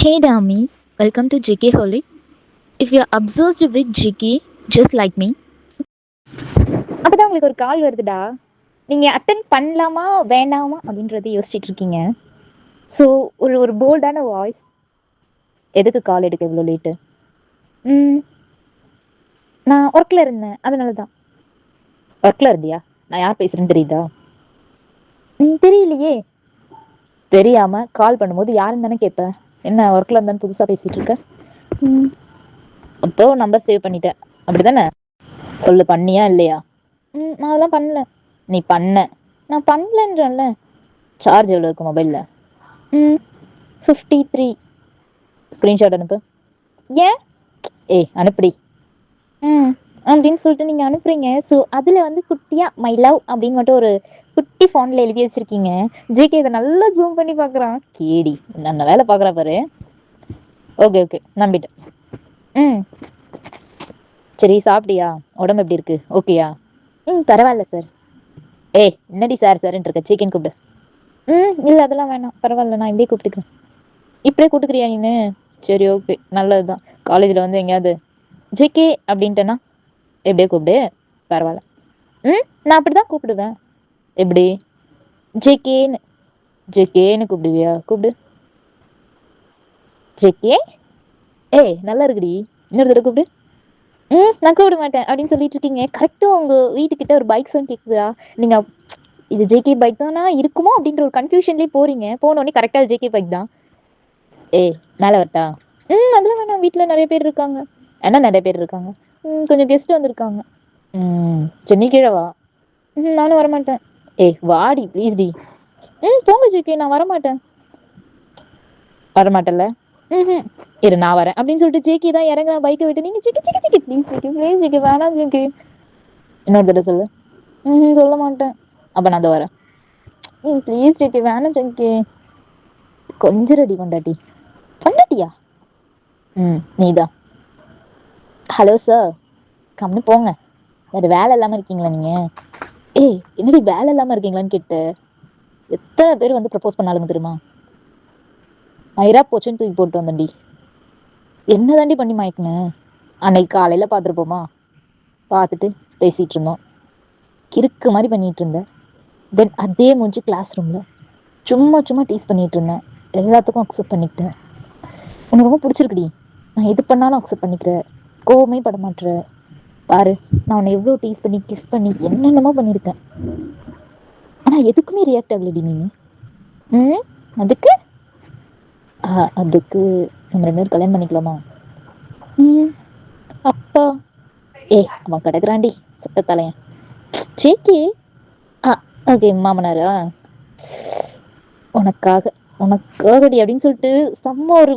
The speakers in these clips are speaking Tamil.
Hey dummies, welcome to JK Holy. If you're obsessed with JK, just like me, அப்பதான் உங்களுக்கு ஒரு கால் வருதுடா. நீங்க அட்டன் பண்ணலாமா வேண்டாமா அப்படின்றத யோசிச்சுட்டு இருக்கீங்க. ஸோ ஒரு ஒரு போல்டான வாய்ஸ், எதுக்கு கால் எடுக்க இவ்வளோ லேட்டு? ம் நான் ஒர்க்கில் இருந்தேன், அதனால தான். ஒர்க்கில் இருந்தியா? நான் யார் பேசுகிறேன்னு தெரியுதா? தெரியலையே. தெரியாமல் கால் பண்ணும்போது யாருன்னு தானே கேட்பேன். என்ன ஒர்க்கில் இருந்தான்னு புதுசாக பேசிகிட்டு இருக்க? அப்போ நம்பர் சேவ் பண்ணிட்டேன், அப்படி தானே? சொல்லு, பண்ணியா இல்லையா? நான் அதெல்லாம் பண்ணல. நீ பண்ண. நான் பண்ணலன்றேன்ல. சார்ஜ் எவ்வளோ இருக்கு மொபைலில்? 53. ஸ்க்ரீன்ஷாட் அனுப்பு. ஏன்? ஏய் அனுப்புடி. அப்படின்னு சொல்லிட்டு நீங்கள் அனுப்புறீங்க. ஸோ அதில் வந்து குட்டியாக மை லவ் அப்படின்னு மட்டும் ஒரு குட்டி ஃபோனில் எழுதி வச்சுருக்கீங்க. ஜேகே இதை நல்லா ஜூம் பண்ணி பார்க்குறான். கேடி நான் வேலை பார்க்குறா பாரு. ஓகே ஓகே, நம்பிட்டேன். சரி, சாப்பிட்டியா? உடம்பு எப்படி இருக்கு? ஓகேயா? பரவாயில்ல சார். ஏய் என்னடி சார் சார்ன்னு இருக்க, சிக்கன் கூப்பிடு. இல்லை அதெல்லாம் வேணாம், பரவாயில்ல, நான் இப்படியே கூப்பிட்டுக்கிறேன். இப்படியே கூப்பிட்டுக்கிறியா நீனு? சரி ஓகே, நல்லது தான். காலேஜில் வந்து எங்கேயாவது ஜேகே அப்படின்ட்டேன்னா எப்படியே கூப்பிடு, பரவாயில்ல. நான் அப்படி தான் கூப்பிடுவேன். எப்படி? ஜேகேன்னு. ஜேகேன்னு கூப்பிடுவியா? கூப்பிடு. ஜேகே. ஏய் நல்லா இருக்குடி, இன்னொரு தடவை கூப்பிடு. நான் கூப்பிட மாட்டேன் அப்படின்னு சொல்லிட்டு இருக்கீங்க. கரெக்டாக உங்கள் வீட்டுக்கிட்ட ஒரு பைக் சவுண்ட் கேட்குதா? நீங்கள் இது ஜேகே பைக் தானா இருக்குமோ அப்படின்ற ஒரு கன்ஃபியூஷன்லேயே போகிறீங்க. போனோடனே கரெக்டாக ஜேகே பைக் தான். ஏய் மேலே வரட்டா? அதெல்லாம் வேணாம், வீட்டில் நிறைய பேர் இருக்காங்க. என்ன நிறைய பேர் இருக்காங்க? கொஞ்சம் கெஸ்ட் வந்திருக்காங்க. சரி நீ கீழே வா. நானும் வரமாட்டேன். ஏய் வாடி ப்ளீஸ் டி. போங்க ஜேகே, நான் வரமாட்டேன். வரமாட்டேன்ல? இரு நான் வரேன் அப்படின்னு சொல்லிட்டு ஜேகே தான் இறங்குறேன் பைக்கை விட்டு. நீங்கள் சிக்கி சிக்கி சிக்கி ப்ளீஸ் ஜேகே, ப்ளீஸ் ஜேகே, வேணாம் ஜேகே. இன்னொரு தடவை சொல்லு. சொல்ல மாட்டேன். அப்போ நான் அதை வரேன். ப்ளீஸ் ஜேகே, வேணாம் ஜேகே. கொஞ்சம் ரெடி கொண்டாட்டி. கொண்டாட்டியா? நீதான். ஹலோ சார், கம்னு போங்க. வேறு வேலை இல்லாமல் இருக்கீங்களா நீங்கள்? ஏய் என்னடி வேலை இல்லாமல் இருக்கீங்களான்னு கேட்டு எத்தனை பேர் வந்து ப்ரப்போஸ் பண்ணாலுங்க தெரியுமா? மயிரா போச்சுன்னு தூக்கி போட்டு வந்தேன்டி. என்ன தாண்டி பண்ணி மயக்கினேன்? அன்னைக்கு காலையில் பார்த்துருப்போமா, பார்த்துட்டு பேசிகிட்டு இருந்தோம். கிறுக்கு மாதிரி பண்ணிகிட்டு இருந்தேன். தென் அதே மூஞ்சி கிளாஸ் ரூமில் சும்மா சும்மா டீஸ் பண்ணிகிட்டு இருந்தேன். எல்லாத்துக்கும் அக்செப்ட் பண்ணிக்கிட்டேன். உனக்கு ரொம்ப பிடிச்சிருக்குடி, நான் எது பண்ணாலும் அக்செப்ட் பண்ணிக்கிறேன், கோவமே பட மாட்டேற. பாரு, நான் உன்னை எவ்வளோ டீஸ் பண்ணி கிஸ் பண்ணி என்னென்னமோ பண்ணியிருக்கேன். ஆனால் எதுக்குமே ரியாக்ட் ஆகலடி நீ. அதுக்கு அதுக்கு நம்ம 2 பேரும் கல்யாணம் பண்ணிக்கலாமா? அப்பா அவன் கிடக்குறாண்டி சுத்த தலையன். சேக்கி ஓகே மாமனாரா? உனக்காகடி அப்படின்னு சொல்லிட்டு செம்ம ஒரு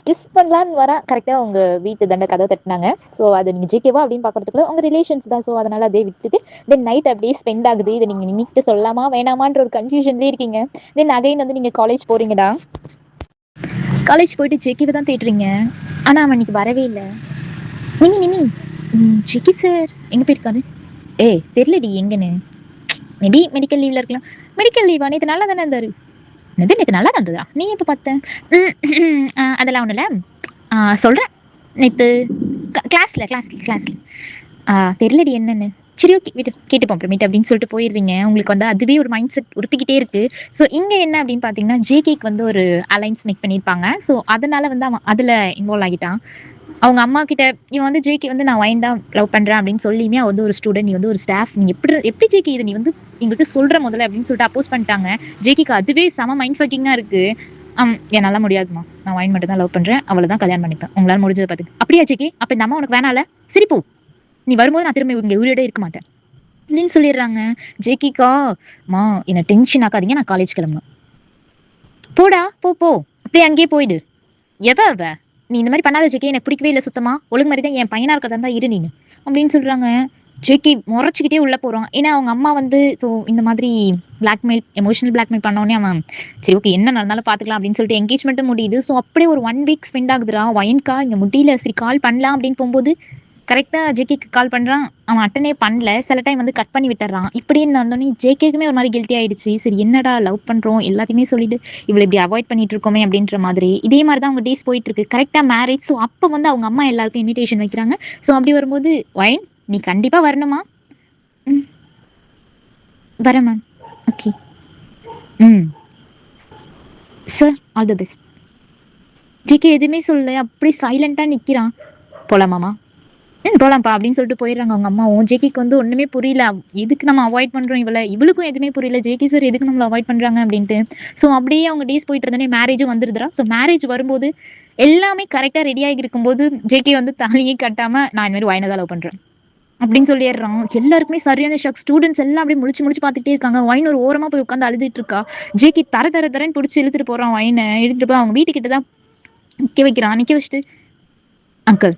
கிஸ் பண்ணலான்னு வரேன். கரெக்டாக உங்கள் வீட்டு தண்டை கதவை தட்டினாங்க. ஸோ அதை நீங்கள் ஜேகேவா அப்படின்னு பார்க்குறதுக்குள்ள உங்கள் ரிலேஷன்ஸ் தான். ஸோ அதனால் அதே விட்டுட்டு தென் நைட் அப்படியே ஸ்பெண்ட் ஆகுது. இதை நீங்கள் நிமிட்டு சொல்லலாமா வேணாமான்ற ஒரு கன்ஃபியூஷன்லேயே இருக்கீங்க. தென் அகைன் வந்து நீங்கள் காலேஜ் போகிறீங்கடா. காலேஜ் போயிட்டு ஜேகேவை தான் தேடுறீங்க. ஆனால் அவன் இன்னைக்கு வரவே இல்லை. நிமி ஜேகே சார் எங்கே போயிருக்காரு? தெரியலடி எங்கன்னு. மேபி மெடிக்கல் லீவில் இருக்கலாம். மெடிக்கல் லீவா? நேற்று நல்லா தானே இருந்தார். என்னது நேற்று நல்லா தான் இருந்ததா? நீ எப்போ பார்த்தேன்? அதெல்லாம் ஒன்றும் இல்லை, சொல்கிறேன். நேற்று கிளாஸில் தெரியலடி என்னன்னு. சரி ஓகே வீட்டு கேட்டுப்போம் அப்புறமேட்டு அப்படின்னு சொல்லிட்டு போயிடுவீங்க. உங்களுக்கு வந்து அதுவே ஒரு மைண்ட் செட் உறுத்திக்கிட்டே இருக்குது. ஸோ இங்கே என்ன அப்படின்னு பார்த்தீங்கன்னா, ஜேகேக்கு வந்து ஒரு அலைன்ஸ் மேக் பண்ணியிருப்பாங்க. ஸோ அதனால் வந்து அவன் அதில் இன்வால்வ் ஆகிட்டான். அவங்க அம்மா கிட்ட இவன் வந்து ஜேகே வந்து நான் வைன் தான் லவ் பண்ணுறேன் அப்படின்னு சொல்லியுமே வந்து ஒரு ஸ்டூடெண்ட், நீ வந்து ஒரு ஸ்டாஃப், நீ எப்படி ஜேகே இதை நீ வந்து எங்களுக்கு சொல்கிற முதல்ல அப்படின்னு சொல்லிட்டு அப்போஸ் பண்ணிட்டாங்க. ஜேகேக்கு அதுவே செம மைண்ட் ஃபக்கிங்காக இருக்குது. என்னால் முடியாதுமா, நான் வைன் மட்டும் தான் லவ் பண்ணுறேன், அவளை தான் கல்யாணம் பண்ணிப்பேன், உங்களால் முடிஞ்சதை பார்த்து. அப்படியா ஜேகே? அப்போ இந்த அம்மா உனக்கு வேணால? சரி போ, நீ வரும்போது நான் திரும்ப இங்கே உயிரோட இருக்க மாட்டேன் அப்படின்னு சொல்லிடுறாங்க. ஜேகேக்கா மா என்னை டென்ஷன் ஆக்காதீங்க, நான் காலேஜ் கிளம்பணும். போடா போ அப்படியே அங்கேயே போயிடு. எவ நீ இந்த மாதிரி பண்ணாத ஜேகே, எனக்கு பிடிக்கவே இல்லை சுத்தமா. ஒழுங்கு மாதிரி தான் என் பையனா இருக்கதான் தான் இரு நீ அப்படின்னு சொல்றாங்க. ஜேகே முறைச்சிக்கிட்டே உள்ள போறான். ஏன்னா அவங்க அம்மா வந்து ஸோ இந்த மாதிரி பிளாக்மெயில், எமோஷனல் பிளாக்மெயில் பண்ணோடனே அவன் சரி ஓகே என்ன நடந்தாலும் பார்த்துக்கலாம் அப்படின்னு சொல்லிட்டு என்கேஜ்மெண்ட்டும் முடியுது. ஸோ அப்படியே ஒரு 1 வீக் ஸ்பெண்ட் ஆகுதுடா. வயன்கா இங்கே முடியல, சரி கால் பண்ணலாம் அப்படின்னு போகும்போது கரெக்டாக ஜேகேக்கு கால் பண்ணுறான், அவன் அட்டனே பண்ணல. சில டைம் வந்து கட் பண்ணி விட்டுறான். இப்படின்னு வந்தோடனே ஜேகேக்குமே ஒரு மாதிரி கில்ட்டி ஆயிடுச்சு. சரி என்னடா லவ் பண்ணுறோம் எல்லாத்தையுமே சொல்லிட்டு இவளை இப்படி அவாய்ட் பண்ணிட்டு இருக்கோமே அப்படின்ற மாதிரி. இதே மாதிரி தான் அவங்க டேஸ் போயிட்டு இருக்கு. கரெக்டாக மேரேஜ். ஸோ அப்போ வந்து அவங்க அம்மா எல்லாருக்கும் இன்விடேஷன் வைக்கிறாங்க. ஸோ அப்படி வரும்போது வைன் நீ கண்டிப்பாக வரணுமா? ம் வரேன் மேம். ஓகே. ம் sir all the best. JK எதுவுமே சொல்லல. அப்படி சைலண்டாக நிற்கிறான். போலாமாமா? போலாம்ப்பா அப்படின்னு சொல்லிட்டு போயிடுறாங்க அவங்க அம்மாவும். ஜேகேக்கு வந்து ஒன்றுமே புரியல. எதுக்கு நம்ம அவாய்ட் பண்ணுறோம் இவளை? இவளுக்கும் எதுவுமே புரியல. ஜேகே சார் எதுக்கு நம்மளை அவாய்ட் பண்ணுறாங்க அப்படின்ட்டு. ஸோ அப்படியே அவங்க டேஸ் போயிட்டு இருந்தோடனே மேரேஜும் வந்துருதுரா. ஸோ மேரேஜ் வரும்போது எல்லாமே கரெக்டாக ரெடி ஆகி இருக்கும்போது ஜேகே வந்து தாலியே கட்டாமல் நான் இந்த மாதிரி வைனை தான் லவ் பண்ணுறேன் அப்படின்னு சொல்லிடுறான். எல்லாருக்குமே சரியான ஷாக். ஸ்டூடெண்ட்ஸ் எல்லாம் அப்படியே முடிச்சு பார்த்துட்டே இருக்காங்க. வைன் ஒரு ஓரமாக போய் உட்காந்து அழுதுட்டு இருக்கா. ஜேகே தரன்னு பிடிச்சி இழுத்துட்டு போகிறான் வைனை. இழுத்துட்டு போய் அவங்க வீட்டுக்கிட்ட தான் நிற்க வைக்கிறான். நிற்க வச்சுட்டு அங்கிள்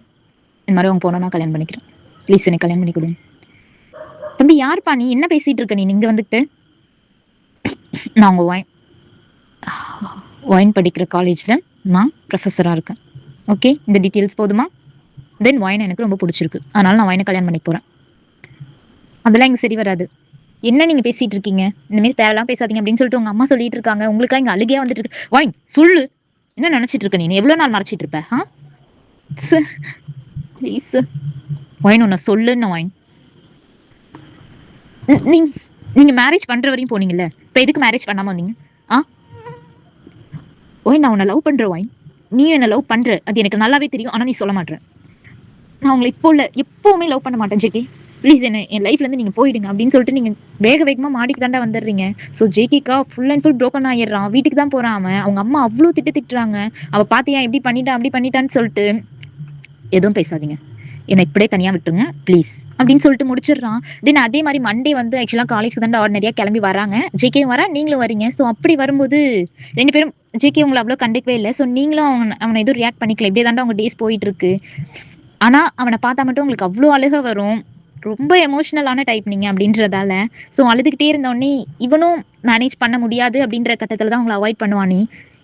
இந்த மாதிரி அவங்க போனா கல்யாணம் பண்ணிக்கிறேன், ப்ளீஸ் எனக்கு கல்யாணம் பண்ணி கொடுங்க. தம்பி யார்ப்பா நீ? என்ன பேசிட்டு இருக்க நீ இங்க வந்துட்டு? நான் உங்க ஒயின் படிக்கிற காலேஜ்ல நான் ப்ரொஃபஸரா இருக்கேன். ஓகே இந்த டீட்டெயில்ஸ் போதுமா? தென் ஒயின் எனக்கு ரொம்ப பிடிச்சிருக்கு, அதனால நான் ஒயினை கல்யாணம் பண்ணி போறேன். அதெல்லாம் இங்க சரி வராது. என்ன நீங்க பேசிட்டு இருக்கீங்க? இந்த மாதிரி தேவையெல்லாம் பேசாதீங்க அப்படின்னு சொல்லிட்டு உங்க அம்மா சொல்லிட்டு இருக்காங்க. உங்களுக்கா இங்க அழுகையா வந்துட்டு இருக்கு. ஒயின் சொல்லு, என்ன நினைச்சிட்டு இருக்க நீ? எவ்வளவு நாள் மறைச்சிட்டு இருப்ப? ப்ளீஸ் ஒயின் உன்னை சொல்லுன்னு ஒயின். நீங்க மேரேஜ் பண்ற வரையும் போனீங்கல்ல, இப்ப எதுக்கு மேரேஜ் பண்ணாம வந்தீங்க? ஒயின் நான் உன்னை லவ் பண்ற ஒயின், நீ என்ன லவ் பண்ற அது எனக்கு நல்லாவே தெரியும். ஆனா நீ சொல்ல மாட்டேன். நான் உங்களை இப்போ இல்ல எப்பவுமே லவ் பண்ண மாட்டேன் ஜேகே, ப்ளீஸ் என்ன என் லைஃப்ல இருந்து நீங்க போயிடுங்க அப்படின்னு சொல்லிட்டு நீங்க வேகமா மாடிக்கு தாண்டா வந்துடுறீங்க. ஸோ ஜேகேக்கா ஃபுல் அண்ட் ஃபுல் ப்ரோக்கன் ஆயிடுறான். வீட்டுக்கு தான் போறான் அவன். அவங்க அம்மா அவ்வளோ திட்டுறாங்க. அவ பாத்தியா எப்படி பண்ணிட்டான் அப்படி பண்ணிட்டான்னு சொல்லிட்டு. எதுவும் பேசாதீங்க, என்னை இப்படியே தனியாக விட்டுருங்க ப்ளீஸ் அப்படின்னு சொல்லிட்டு முடிச்சிடுறான். தென் அதே மாதிரி மண்டே வந்து ஆக்சுவலாக காலேஜ்க்கு தான் ஆர்டினரியாக கிளம்பி வராங்க. ஜேகேயும் வரா, நீங்களும் வரீங்க. ஸோ அப்படி வரும்போது ரெண்டு பேரும் ஜேகே உங்களை அவ்வளோ கண்டுக்கவே இல்லை. ஸோ நீங்களும் அவனை எதுவும் ரியாக்ட் பண்ணிக்கல. இப்படியே தாண்டா அவங்க டேஸ் போயிட்டு இருக்கு. ஆனால் அவனை பார்த்தா மட்டும் உங்களுக்கு அவ்வளோ அழுக வரும். ரொம்ப எமோஷ்னலான டைப் நீங்கள் அப்படின்றதால. ஸோ அழுதுகிட்டே இருந்தோடனே இவனும் மேனேஜ் பண்ண முடியாது அப்படின்ற கட்டத்தில் தான் உங்களை அவாய்ட் பண்ணுவானே.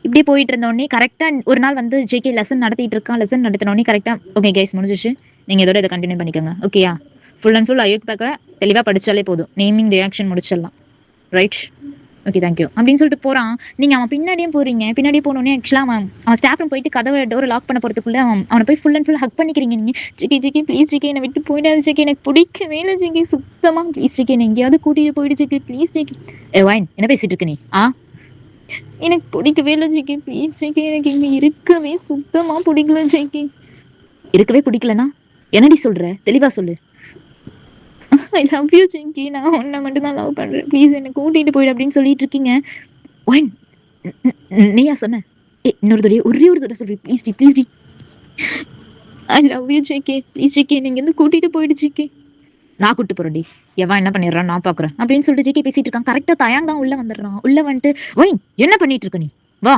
இப்படி போயிட்டு இருந்தோடனே கரெக்டாக ஒரு நாள் வந்து ஜேகே லெசன் நடத்திட்டு இருக்கான். லெசன் நடத்தினோடனே கரெக்டாக ஓகே கைஸ் முடிஞ்சிச்சு, நீங்கள் இதோட இதை கண்டினியூ பண்ணிக்கோங்க ஓகேயா? ஃபுல் அண்ட் ஃபுல் அயோக்தாக்க தெளிவாக படித்தாலே போதும், நேமிங் ரியாக்ஷன் முடிச்சிடலாம் ரைட். ஓகே தேங்க்யூ அப்படின்னு சொல்லிட்டு போகிறான். நீங்கள் அவன் பின்னாடியே போகிறீங்க. பின்னாடியே போனோடனே ஆக்சுவலாக அவன் ஸ்டாஃப் ரூம் போயிட்டு கதவை டோரை லாக் பண்ண போகிறதுக்குள்ளே அவனை போய் ஃபுல் அண்ட் ஃபுல் ஹக் பண்ணிக்கிறீங்க நீங்கள். ஜிகே ப்ளீஸ் ஜிகே என்னை விட்டு போயிடாது ஜிகே, எனக்கு பிடிக்கவே இல்லை ஜிகே சுத்தமாக. ப்ளீஸ் ஜிகே என்னை எங்கேயாவது கூட்டிகிட்டு போயிடு ஜிகே ப்ளீஸ் ஜிகே. வைன் என்ன பேசிட்டு இருக்க நீ? எனக்கு பிடிக்கவே இல்லை ஜிகே ப்ளீஸ் ஜிகே, எனக்கு இங்கே இருக்கவே சுத்தமாக பிடிக்கல ஜிகே. இருக்கவே பிடிக்கலனா என்னடி சொல்கிற? தெளிவாக சொல்லு. ஐ லவ் யூ ஜிங்கி, நான் உன்னை மட்டும் தான் லவ் பண்ணுறேன், ப்ளீஸ் என்னை கூட்டிகிட்டு போயிடு அப்படின்னு சொல்லிட்டு இருக்கீங்க. ஒன் நீயா சொன்ன? இன்னொரு தடவை ஒரே ஒரு தடவை சொல்றேன் ப்ளீஸ் டி ப்ளீஸ் டி. I love you GK please GK, நீங்கள் வந்து கூட்டிகிட்டு போயிடு ஜிகே. நான் கூப்பிட்டு போகிறேன் டி, எவன் என்ன பண்ணிடுறான் நான் பார்க்குறேன் அப்படின்னு சொல்லிட்டு ஜிகே பேசிட்டு இருக்கான். கரெக்டாக தயாங் தான் உள்ளே வந்துடுறான். உள்ளே வந்துட்டு ஒயின் என்ன பண்ணிட்டு இருக்க நீ வா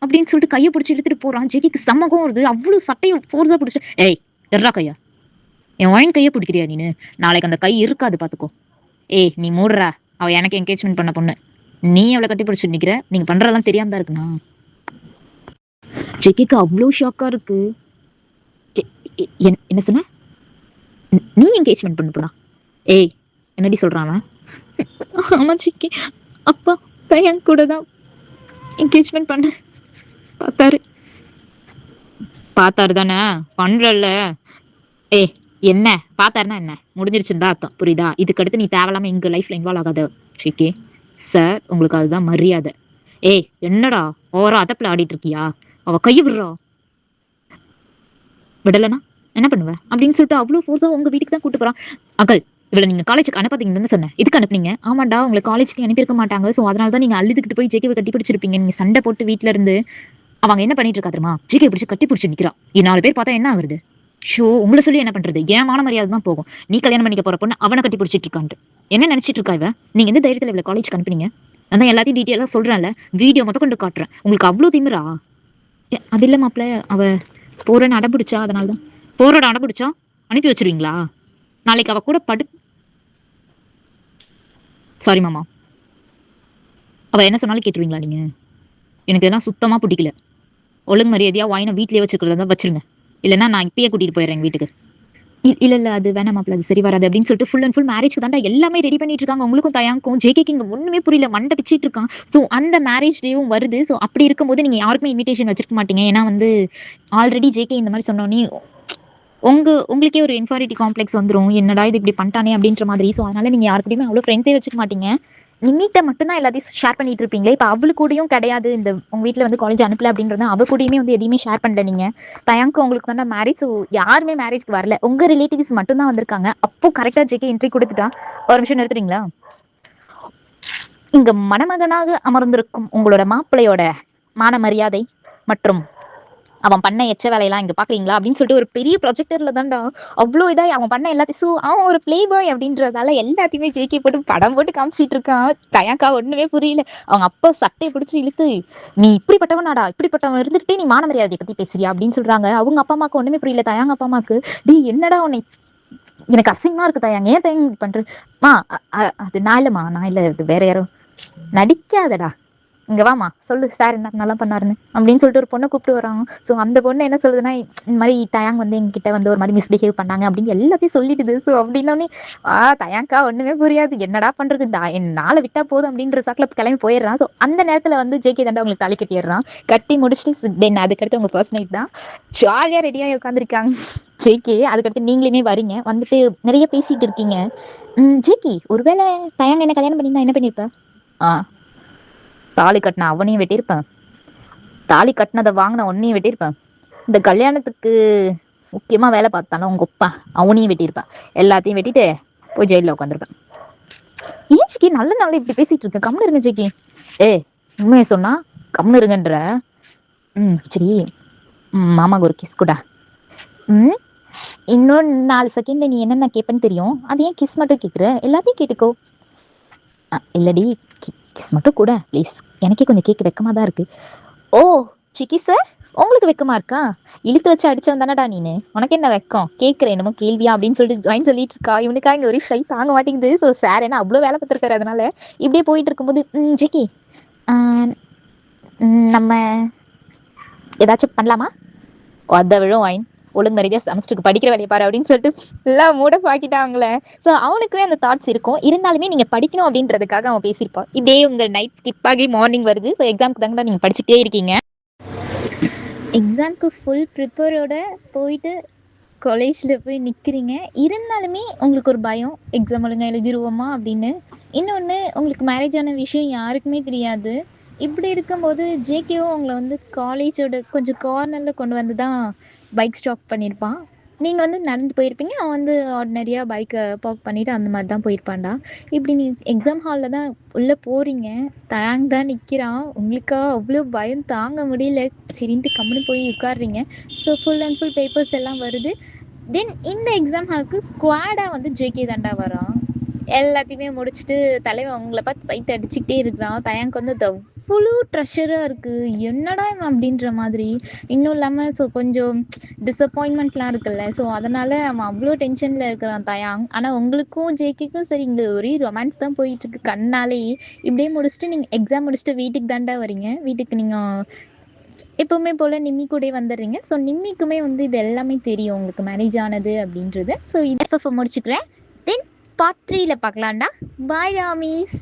அப்படின்னு சொல்லிட்டு கையை பிடிச்சி இழுத்துட்டு போகிறான். ஜிகேக்கு சமகம் வருது. அவ்வளோ சட்டையை ஃபோர்ஸாக பிடிச்சி ஏய் எட்ரா கையா, என் ஒயின் கையை பிடிக்கிறியா நீனு? நாளைக்கு அந்த கை இருக்காது பார்த்துக்கோ. ஏய் நீ மூடுறா, அவள் எனக்கு என்கேஜ்மெண்ட் பண்ண பொண்ணு, நீ அவளை கட்டி பிடிச்சிட்டு நிற்கிற. நீங்கள் பண்ணுறதெல்லாம் தெரியாம தான் இருக்குண்ணா. ஜெக்கிக்கு அவ்வளோ ஷாக்காக இருக்கு. என்ன சொன்ன? நீ என்கேஜ்மெண்ட் பண்ண போனா? ஏய் என்னடி சொல்கிறான்? ஆமாம் ஜிக்கி, அப்பா பையன் கூட தான் என்கேஜ்மெண்ட் பண்ண பார்த்தாரு தானே பண்ணுறல்ல. ஏய் என்ன பார்த்தாருன்னா என்ன முடிஞ்சிருச்சுன்னு தான் அர்த்தம், புரியுதா? இதுக்கடுத்து நீ தேவையில்லாமல் எங்கள் லைஃப்பில் இன்வால்வ் ஆகாத ஷிக்கி. சார் உங்களுக்கு அதுதான் மரியாதை. ஏய் என்னடா ஓரா அதப்பில் ஆடிட்டு இருக்கியா? அவள் கையை விடுறா. விடலைன்னா என்ன பண்ணுவேன் அப்படின்னு சொல்லிட்டு அவ்வளோ ஃபோர்ஸாக உங்கள் வீட்டுக்கு தான் கூட்டு போகிறான். அகல் இவளை நீங்கள் காலேஜுக்கு அனுப்பாதீங்கன்னு சொன்னேன். இதுக்கு அனுப்புனீங்க? ஆமாண்டா உங்களை காலேஜுக்கு அனுப்பியிருக்க மாட்டாங்க. ஸோ அதனால தான் நீங்கள் அழுதுகிட்டு போய் ஜேகேவை கட்டி பிடிச்சிருப்பீங்க. நீங்கள் சண்டை போட்டு வீட்டில் இருந்து அவங்க என்ன பண்ணிட்டு இருக்கா தெரியுமா? ஜேகே பிடிச்சி கட்டி பிடிச்சி நிற்கிறான். 4 பேர் பார்த்தா என்ன ஆகுறது? ஷோ உங்களை சொல்லி என்ன பண்றது? ஏன் மான மரியாதை தான் போகும். நீ கல்யாணம் பண்ணிக்க போற பொண்ணு அவனை கட்டி பிடிச்சிட்டு இருக்கான்ட்டு என்ன நினைச்சிட்டு இருக்கா இவ? நீங்க எந்த தைரியத்தில் இவ்வளவு காலேஜ் அனுப்புனீங்க? அதான் எல்லாத்தையும் டீட்டெயிலாக சொல்றேன்ல, வீடியோ மொத்தம் கொண்டு காட்டுறேன். உங்களுக்கு அவ்வளோ திமிரா? அது இல்லை மாப்பிள்ள, அவ போறேன்னு அடம்பிடிச்சா, அதனால தான் போறோட அடம்பிடிச்சா அனுப்பி வச்சிருவீங்களா? நாளைக்கு அவ கூட சாரி மாமா, அவ என்ன சொன்னாலும் கேட்டுருவீங்களா நீங்க? எனக்கு இதெல்லாம் சுத்தமா பிடிக்கல. ஒழுங்கு மரியாதையா வாயினை வீட்லயே வச்சுக்கிறதா வச்சிருங்க, இல்லைன்னா நான் இப்பயே கூட்டிட்டு போயிடுறேன் எங்க வீட்டுக்கு. இல்ல அது வேணாம் மாப்பிள்ள, அது சரி வராது அப்படின்னு சொல்லிட்டு ஃபுல் அண்ட் ஃபுல் மேரேஜ்க்கு தான்டா எல்லாமே ரெடி பண்ணிட்டு இருக்காங்க. உங்களுக்கும் தயாங்க்கும் ஜேகேக்கு இங்க ஒண்ணுமே புரியல, மண்டை பிச்சிட்டு இருக்கான். ஸோ அந்த மேரேஜ் டேவும் வருது. ஸோ அப்படி இருக்கும்போது நீங்க யாருக்குமே இன்விடேஷன் வச்சிருக்க மாட்டீங்க. ஏன்னா வந்து ஆல்ரெடி ஜேகே இந்த மாதிரி சொன்னோன்னே உங்களுக்கே ஒரு இன்ஃபாரிட்டி காம்ப்ளெக்ஸ் வந்துடும், என்னடா இது இப்படி பண்ணிட்டானே அப்படின்ற மாதிரி. ஸோ அதனால நீங்க யாருக்கிட்டையுமே அவ்வளோ ஃப்ரெண்ட்ஸே வச்சுக்க மாட்டீங்க. நிமிட்ட மட்டும்தான் எல்லாத்தையும் ஷேர் பண்ணிட்டு இருப்பீங்களே. இப்போ அவளு கூடயும் கிடையாது, இந்த உங்க வீட்டில் வந்து காலேஜ் அனுப்பல அப்படின்றது அவ கூடயுமே வந்து எதையுமே ஷேர் பண்ணல நீங்க. தயாங்க்கு உங்களுக்கு தானே மேரேஜ். ஸோ யாருமே மேரேஜ்க்கு வரல, உங்க ரிலேட்டிவ்ஸ் மட்டும் தான் வந்திருக்காங்க. அப்போ கரெக்டாக ஜேகே என்ட்ரி கொடுத்துட்டா. ஒரு நிமிஷம் நிறுத்துறீங்களா? இங்க மணமகனாக அமர்ந்திருக்கும் உங்களோட மாப்பிள்ளையோட மான மரியாதை மற்றும் அவன் பண்ண எச்ச வேலையெல்லாம் இங்க பாக்குறீங்களா அப்படின்னு சொல்லிட்டு ஒரு பெரிய ப்ரொஜெக்டர்ல தான்டா அவ்வளோ இதா அவன் பண்ண எல்லாத்தையும். ஸோ அவன் ஒரு பிளே பாய் அப்படின்றதால எல்லாத்தையுமே ஜேகே போட்டு படம் போட்டு காமிச்சிட்டு இருக்கான். தயாக்கா ஒண்ணுமே புரியல. அவங்க அப்பா சட்டையை பிடிச்சி இழுத்து, நீ இப்படிப்பட்டவனாடா, இப்படிப்பட்டவன் இருந்துகிட்டே நீ மான மரியாதையை பத்தி பேசுறியா அப்படின்னு சொல்றாங்க. அவங்க அப்பா அம்மாக்கு ஒண்ணுமே புரியல. தயாங்க அப்பா அம்மாக்கு, டி என்னடா உன்னை, எனக்கு அசிங்கமா இருக்கு தயாங்க, ஏன் தயங்க பண்ற மா, அது நான் இல்லம்மா, நான் இல்ல, இது வேற யாரோ. நடிக்காதடா, இங்க வாமா சொல்லு சார் என்ன நல்லா பண்ணாருன்னு அப்படின்னு சொல்லிட்டு ஒரு பொண்ணை கூப்பிட்டு வராங்க. ஸோ அந்த பொண்ணு என்ன சொல்லுதுன்னா, இந்த மாதிரி தயாங் வந்து எங்ககிட்ட வந்து ஒரு மாதிரி மிஸ்பிஹேவ் பண்ணாங்க அப்படின்னு எல்லாத்தையும் சொல்லிடுது. ஸோ அப்படின்னோடனே தயாங்கா ஒண்ணுமே புரியாது, என்னடா பண்றது, என் நாளை விட்டா போதும் அப்படின்ற சாக்கில் கிளம்பி போயிடுறான். ஸோ அந்த நேரத்தில் வந்து ஜேகே தண்டா உங்களுக்கு தாலி கட்டிடுறான். கட்டி முடிச்சுட்டு தென் அதுக்கடுத்து உங்க ஃபர்ஸ்ட் நைட் தான் ஜாலியாக ரெடியாக உட்காந்துருக்காங்க ஜேகே. அதுக்கடுத்து நீங்களுமே வரீங்க, வந்துட்டு நிறைய பேசிட்டு இருக்கீங்க. ஜேகே, ஒருவேளை தயாங்க என்ன கல்யாணம் பண்ணியிருந்தா என்ன பண்ணியிருப்ப? தாலி கட்டின அவனையும் வெட்டியிருப்பேன், தாலி கட்டினதை வாங்கின உன்னையும் வெட்டியிருப்பேன், இந்த கல்யாணத்துக்கு முக்கியமா வேலை பார்த்தாலும் உங்க அப்பா அவனையும் வெட்டியிருப்பேன், எல்லாத்தையும் வெட்டிட்டு போய் ஜெயிலில் உட்காந்துருப்பேன். ஏன் ஜிக்கி நல்ல நாள் இப்படி பேசிட்டு இருக்க, கம்னு இருங்க ஜிக்கி. உண்மையை சொன்னா கம்னு இருங்கன்ற. சரி, மாமாக்கு ஒரு கிஸ் கூட. இன்னும் 4 செகண்ட்ல நீ என்னென்ன கேட்பேன்னு தெரியும், அது ஏன் கிஸ் மட்டும் கேட்குற, எல்லாத்தையும் கேட்டுக்கோ. இல்லடி, கிஸ் மட்டும் கூட ப்ளீஸ், எனக்கே கொஞ்சம் கேட்க வெக்கமாக தான் இருக்கு. ஓ சிக்கி சார், உங்களுக்கு வெக்கமா இருக்கா? இழுத்து வச்சு அடிச்சவன் தானடா நீனு, உனக்கு என்ன வெக்கம், கேட்குறேன் என்னமோ கேள்வியா அப்படின்னு சொல்லிட்டு இருக்கா. இவனுக்கா இங்கே ஒரு ஷை தாங்க மாட்டேங்குது. ஸோ சார் என்ன அவ்வளோ வேலை பார்த்துருக்காரு. அதனால இப்படியே போயிட்டு இருக்கும்போது ஜிக்கி, நம்ம ஏதாச்சும் பண்ணலாமா? அதை விழும் வாயின், ஒழுங்கு மரியாதையாக செமஸ்டருக்கு படிக்கிற வேலையை பாரு அப்படின்னு சொல்லிட்டு எல்லாம் மூட பாக்கிட்டாங்களே. ஸோ அவனுக்குமே அந்த தாட்ஸ் இருக்கும், இருந்தாலுமே நீங்கள் படிக்கணும் அப்படின்றதுக்காக அவன் பேசியிருப்பான். இதே உங்கள் நைட் ஸ்கிப் ஆகி மார்னிங் வருது. ஸோ எக்ஸாமுக்கு தாங்க நீங்கள் படிச்சுட்டே இருக்கீங்க. எக்ஸாமுக்கு ஃபுல் ப்ரிப்பரோட போயிட்டு காலேஜில் போய் நிற்கிறீங்க. இருந்தாலுமே உங்களுக்கு ஒரு பயம், எக்ஸாம் ஒழுங்காக எழுதிடுவோமா அப்படின்னு. இன்னொன்று, உங்களுக்கு மேரேஜ் ஆன விஷயம் யாருக்குமே தெரியாது. இப்படி இருக்கும்போது ஜேகேவும் உங்களை வந்து காலேஜோட கொஞ்சம் கார்னரில் கொண்டு வந்து தான் பைக் ஸ்டாப் பண்ணியிருப்பான். நீங்கள் வந்து நடந்து போயிருப்பீங்க, அவன் வந்து ஆர்டினரியாக பைக்கை பார்க் பண்ணிவிட்டு அந்த மாதிரி தான் போயிருப்பான்டா. இப்படி நீ எக்ஸாம் ஹாலில் தான் உள்ளே போகிறீங்க, தயாங் தான் நிற்கிறான். உங்களுக்கா அவ்வளோ பயம் தாங்க முடியல, சரின்ட்டு கம்முன்னு போய் உட்காடுறீங்க. So full and full papers எல்லாம் வருது. தென் இந்த எக்ஸாம் ஹாலுக்கு ஸ்குவாடாக வந்து ஜேகே தாண்டா வரான். எல்லாத்தையுமே முடிச்சுட்டு தலைவன் உங்களை பார்த்து சைட் அடிச்சுக்கிட்டே இருக்கிறான். தயாங்க்கு வந்து அது அவ்வளோ ட்ரெஷராக இருக்குது, என்னடா இவன் அப்படின்ற மாதிரி. இன்னும் இல்லாமல் ஸோ கொஞ்சம் டிஸப்பாயின்மெண்ட்லாம் இருக்குல்ல, ஸோ அதனால் அவன் அவ்வளோ டென்ஷனில் இருக்கிறான் தயாங். ஆனால் உங்களுக்கும் ஜேகேக்கும் சரி இங்கே ஒரே ரொமான்ஸ் தான் போயிட்டுருக்கு கண்ணாலேயே. இப்படியே முடிச்சுட்டு நீங்கள் எக்ஸாம் முடிச்சுட்டு வீட்டுக்கு தாண்டா வரீங்க. வீட்டுக்கு நீங்கள் எப்போவுமே போல் நிம்மி கூட வந்துடுறீங்க. ஸோ நிம்மிக்குமே வந்து இது எல்லாமே தெரியும் உங்களுக்கு மேரேஜ் ஆனது அப்படின்றது. ஸோ இதை முடிச்சுக்கிறேன். தென் பார்ட் 3ல பார்க்கலாம்டா. பாய் ராமீஸ்.